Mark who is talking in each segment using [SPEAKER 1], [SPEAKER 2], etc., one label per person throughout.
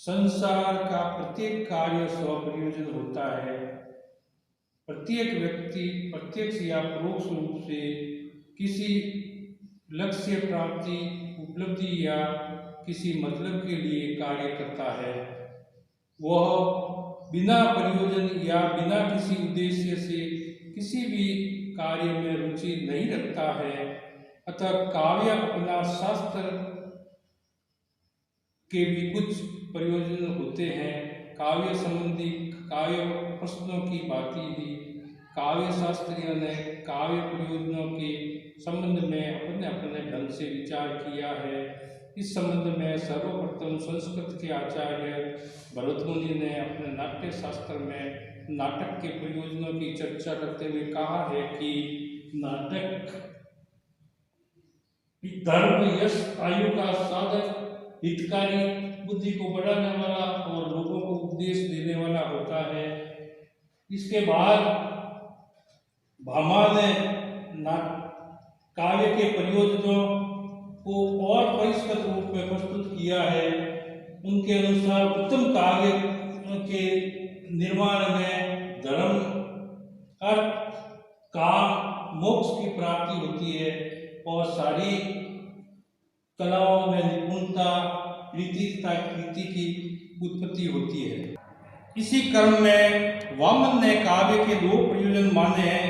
[SPEAKER 1] संसार का प्रत्येक कार्य स्वप्रयोजन होता है। प्रत्येक व्यक्ति प्रत्यक्ष या परोक्ष रूप से किसी लक्ष्य प्राप्ति, उपलब्धि या किसी मतलब के लिए कार्य करता है। वह बिना प्रयोजन या बिना किसी उद्देश्य से किसी भी कार्य में रुचि नहीं रखता है। अतः काव्य अपना शास्त्र के भी कुछ प्रयोजन होते हैं। काव्य संबंधी काव्य प्रश्नों की भांति ही काव्य शास्त्रियों ने काव्य प्रयोजनों के संबंध में अपने अपने ढंग से विचार किया है। इस संबंध में सर्वप्रथम संस्कृत के आचार्य भरतमुनि ने अपने नाट्य शास्त्र में नाटक के प्रयोजनों की चर्चा करते हुए कहा है कि नाटक धर्म, यश, आयु का साधक, हितकारी, बुद्धि को बढ़ाने वाला और लोगों को उपदेश देने वाला होता है। इसके बाद भामा ने काव्य के प्रयोजनों को और परिष्कृत रूप में प्रस्तुत किया है। उनके अनुसार उत्तम काव्य के निर्माण में धर्म, अर्थ, काम, मोक्ष की प्राप्ति होती है और सारी कलाओं में निपुणता, रीति तथा कृति की उत्पत्ति होती है। इसी क्रम में वामन ने काव्य के दो प्रयोजन माने हैं,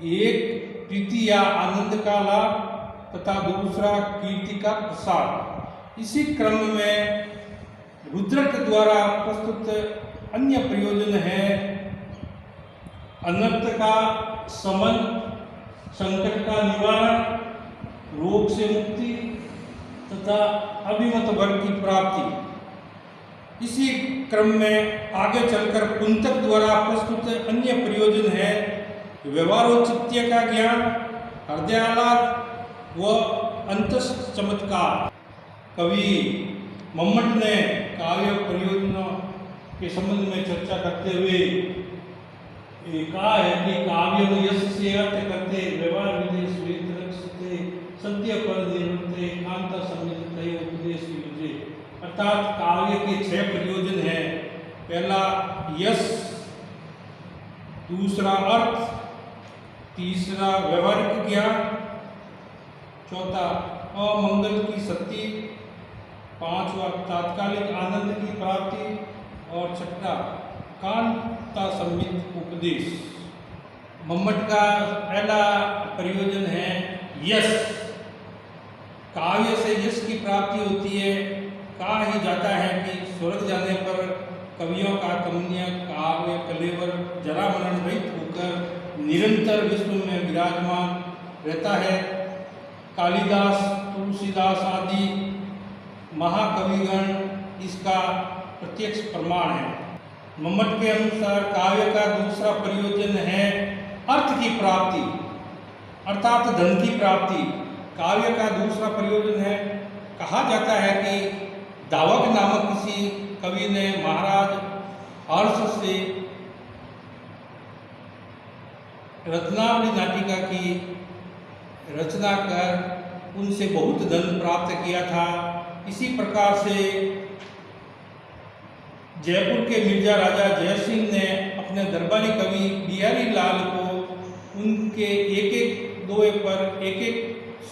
[SPEAKER 1] एक प्रीति या आनंद का लाभ तथा दूसरा कीर्ति का प्रसार। इसी क्रम में रुद्रक द्वारा प्रस्तुत अन्य प्रयोजन है अनर्थ का शमन, संकट का निवारण, रोग से मुक्ति तथा अभिमत वर्ग की प्राप्ति। इसी क्रम में आगे चलकर कुंतक द्वारा प्रस्तुत अन्य प्रयोजन है व्यवहारोचित्य का ज्ञान, हृदयालाद व अंतस चमत्कार। कवि मम्मट ने काव्य प्रयोजनों के संबंध में चर्चा करते हुए कहा है कि काव्य यश से अर्थ करते व्यवहार विदेश रक्षते सत्य पर निर्वृत्ते कांता संविदिते उपदेश युजे। अर्थात काव्य के 6 प्रयोजन हैं। पहला यश, दूसरा अर्थ, तीसरा व्यवहारिक ज्ञान, चौथा अमंगल की शक्ति, पांचवा तात्कालिक आनंद की प्राप्ति और छठा कांता संविद उपदेश। मम्मट का पहला प्रयोजन है यश। काव्य से यश की प्राप्ति होती है। कहा ही जाता है कि स्वर्ग जाने पर कवियों का कमनीय काव्य कलेवर जरामरण रहित होकर निरंतर विश्व में विराजमान रहता है। कालिदास, तुलसीदास आदि महाकविगण इसका प्रत्यक्ष प्रमाण है। मम्मट के अनुसार काव्य का दूसरा प्रयोजन है अर्थ की प्राप्ति, अर्थात धन की प्राप्ति। काव्य का दूसरा प्रयोजन है, कहा जाता है कि दावक नामक किसी कवि ने महाराज हर्ष से रत्नावली नाटिका की रचना कर उनसे बहुत धन प्राप्त किया था। इसी प्रकार से जयपुर के मिर्जा राजा जयसिंह ने अपने दरबारी कवि बिहारी लाल को उनके एक एक दोहे पर एक एक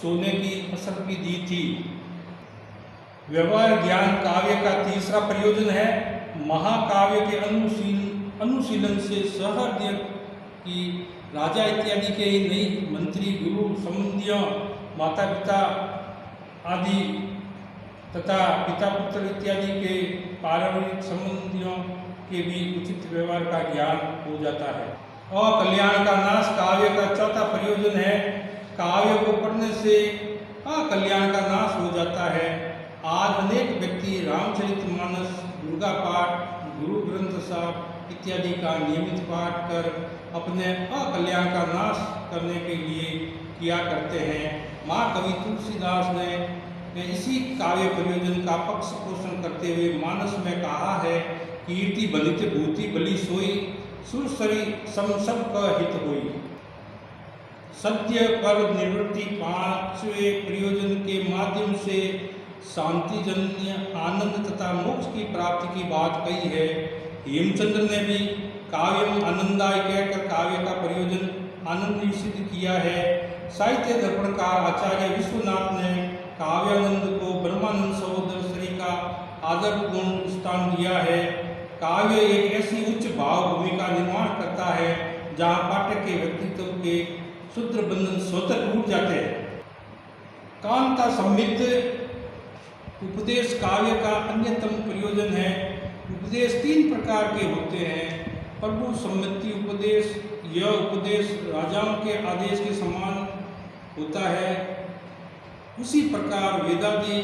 [SPEAKER 1] सोने की फसल भी दी थी। व्यवहार ज्ञान काव्य का तीसरा प्रयोजन है। महाकाव्य के अनुशीलन से सहृदय की राजा इत्यादि के ही नहीं, मंत्री, गुरु, संबंधियों, माता पिता आदि तथा पिता पुत्र इत्यादि के पारिवारिक संबंधियों के भी उचित व्यवहार का ज्ञान हो जाता है। और कल्याण का नाश काव्य का चौथा प्रयोजन है। काव्य को पढ़ने से कल्याण का नाश हो जाता है। आज अनेक व्यक्ति रामचरितमानस, दुर्गा पाठ, गुरु ग्रंथ साहब इत्यादि का नियमित पाठ कर अपने अकल्याण का नाश करने के लिए किया करते हैं। महाकवि तुलसीदास ने इसी काव्य प्रयोजन का पक्ष पोषण करते हुए मानस में कहा है, कीर्ति बलित भूति बलि सोई, सुरसरी सम सब का हित होई। सत्य पर निवृत्ति 5वें प्रयोजन के माध्यम से शांतिजन्य आनंद तथा मोक्ष की प्राप्ति की बात कही है। हेमचंद्र ने भी काव्यम आनंदाय कहकर काव्य का प्रयोजन आनंद सिद्ध किया है। साहित्य दर्पणकार आचार्य विश्वनाथ ने काव्यानंद को ब्रह्मानंद सहोदर श्री का आदरपूर्ण स्थान दिया है। काव्य एक ऐसी उच्च भाव भूमि का निर्माण करता है जहाँ पाठक के व्यक्तित्व के सूत्र बंधन स्वतः टूट जाते हैं। कांता संमित उपदेश काव्य का अन्यतम प्रयोजन है। उपदेश 3 प्रकार के होते हैं। प्रभु सम्मति उपदेश, यह उपदेश राजाओं के आदेश के समान होता है। उसी प्रकार वेदादि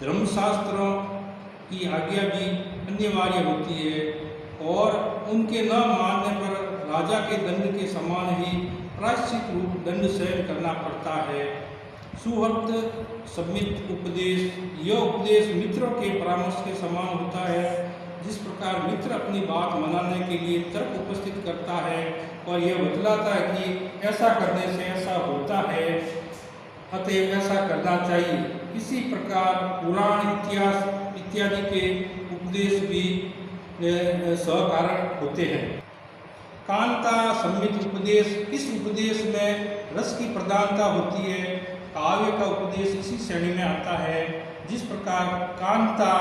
[SPEAKER 1] धर्मशास्त्रों की आज्ञा भी अनिवार्य होती है और उनके न मानने पर राजा के दंड के समान ही प्रायश्चित रूप दंड सहन करना पड़ता है। सुहृद सम्मित उपदेश, यह उपदेश मित्रों के परामर्श के समान होता है। जिस प्रकार मित्र अपनी बात मनाने के लिए तर्क उपस्थित करता है और यह बतलाता है कि ऐसा करने से ऐसा होता है, अतएव ऐसा करना चाहिए, इसी प्रकार पुराण इतिहास इत्यादि के उपदेश भी सहकारण होते हैं। कांता सम्मित उपदेश, इस उपदेश में रस की प्रधानता होती है। काव्य का उपदेश इसी श्रेणी में आता है। जिस प्रकार कांता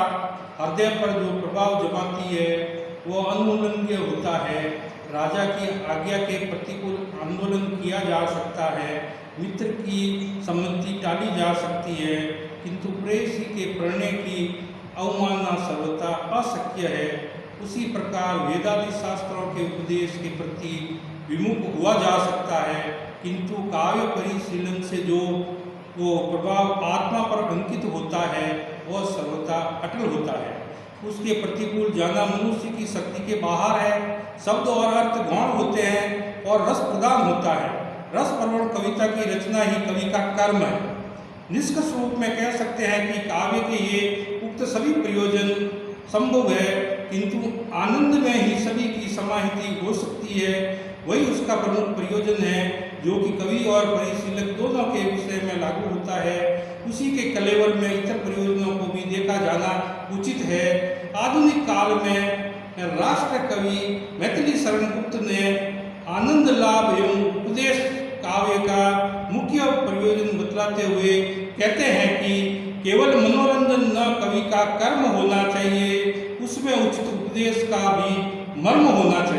[SPEAKER 1] हृदय पर जो प्रभाव जमाती है वह अनुल्लंघ्य होता है। राजा की आज्ञा के प्रतिकूल आंदोलन किया जा सकता है, मित्र की सम्मति टाली जा सकती है, किंतु प्रेयसी के प्रणय की अवमानना सर्वथा अशक्य है। उसी प्रकार वेदादि शास्त्रों के उपदेश के प्रति विमुख हुआ जा सकता है, किंतु काव्य परिशीलन से जो वो प्रभाव आत्मा पर अंकित होता है वह सर्वथा अटल होता है। उसके प्रतिकूल जाना मनुष्य की शक्ति के बाहर है। शब्द और अर्थ गौण होते हैं और रस प्रदान होता है। रस प्रवण कविता की रचना ही कवि का कर्म है। निष्कर्ष रूप में कह सकते हैं कि काव्य के ये उक्त सभी प्रयोजन संभव है, किंतु आनंद में ही सभी की समाहिति हो सकती है। वही उसका प्रमुख प्रयोजन है जो कि कवि और परिशीलक दोनों के विषय में लागू होता है। उसी के कलेवर में इतर प्रयोजनों को भी देखा जाना उचित है। आधुनिक काल में राष्ट्र कवि मैथिली शरण गुप्त ने आनंद लाभ एवं उपदेश काव्य का मुख्य प्रयोजन बतलाते हुए कहते हैं कि केवल मनोरंजन न कवि का कर्म होना चाहिए, उसमें उचित उपदेश का भी मर्म होना चाहिए।